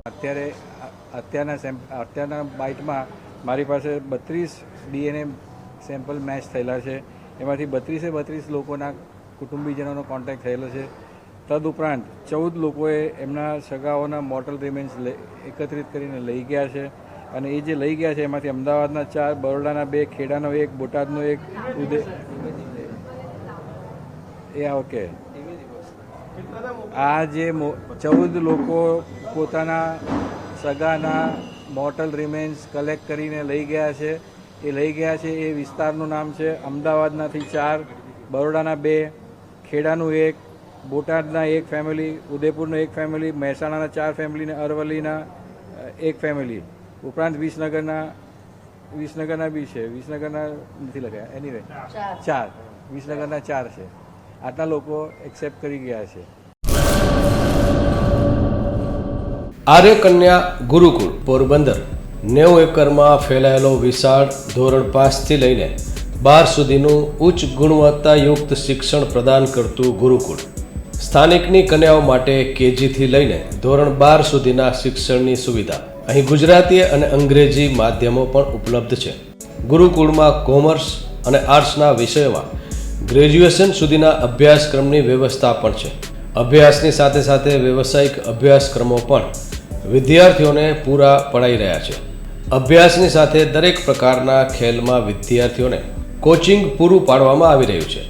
અત્યારના બાઇટમાં મારી પાસે 32 DNA સેમ્પલ મેચ થયેલા છે. એમાંથી 32 લોકોના કુટુંબીજનોનો કોન્ટેક્ટ થયેલો છે. તદુપરાંત 14 લોકોએ એમના સગાઓના મોર્ટલ રિમેન્સ એકત્રિત કરીને લઈ ગયા છે. અને એ જે લઈ ગયા છે એમાંથી અમદાવાદના 4, બરોડાના 2, ખેડાનો 1, બોટાદનો 1, ઓકે. આ જે 14 લોકો પોતાના સગાના મોર્ટલ રિમેન્સ કલેક્ટ કરીને લઈ ગયા છે, એ વિસ્તારનું નામ છે અમદાવાદનાથી 4, બરોડાના 2, ખેડાનું 1, બોટાદના 1 ફેમિલી, ઉદયપુરનો 1 ફેમિલી, મહેસાણાના 4 ફેમિલી અને અરવલ્લીના 1 ફેમિલી. ઉપરાંત વિસનગરના બી છે. વિસનગરના નથી લખાયા, એનીવે 4, વિસનગરના 4 છે. આટલા લોકો એક્સેપ્ટ કરી ગયા છે. આર્ય કન્યા ગુરુકુળ પોરબંદર 90 એકરમાં ફેલાયેલો વિશાળ ધોરણ 5 થી લઈને 12 સુધીનું ઉચ્ચ ગુણવત્તાયુક્ત શિક્ષણ પ્રદાન કરતું ગુરુકુળ. સ્થાનિકની કન્યાઓ માટે KG થી લઈને ધોરણ 12 સુધીના શિક્ષણની સુવિધા. અહીં ગુજરાતી અને અંગ્રેજી માધ્યમો પણ ઉપલબ્ધ છે. ગુરુકુળમાં કોમર્સ અને આર્ટ્સના વિષયોમાં ગ્રેજ્યુએશન સુધીના અભ્યાસક્રમની વ્યવસ્થા પણ છે. અભ્યાસની સાથે સાથે વ્યવસાયિક અભ્યાસક્રમો પણ વિદ્યાર્થીઓને પૂરા પડાઈ રહ્યા છે. અભ્યાસની સાથે દરેક પ્રકારના ખેલમાં વિદ્યાર્થીઓને કોચિંગ પૂરું પાડવામાં આવી રહ્યું છે.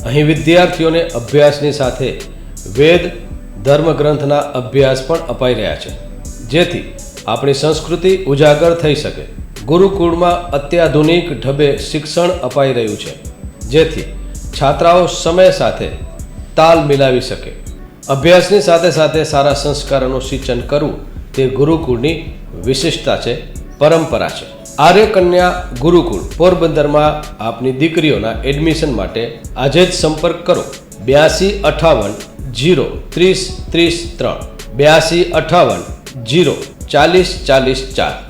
અહીં વિદ્યાર્થીઓને અભ્યાસની સાથે વેદ ધર્મગ્રંથના અભ્યાસ પણ અપાઈ રહ્યા છે, જેથી આપણી સંસ્કૃતિ ઉજાગર થઈ શકે. ગુરુકુળમાં અત્યાધુનિક ઢબે શિક્ષણ અપાઈ રહ્યું છે, જેથી છાત્રાઓ સમય સાથે તાલ મિલાવી શકે. અભ્યાસની સાથે સાથે સારા સંસ્કારોનું સિંચન કરવું તે ગુરુકુળની વિશિષ્ટતા છે, પરંપરા છે. આર્ય કન્યા ગુરુકુળ પોરબંદરમાં આપની દીકરીઓના એડમિશન માટે આજે જ સંપર્ક કરો 8258 0 30 30 3 8258 0 40 40 4.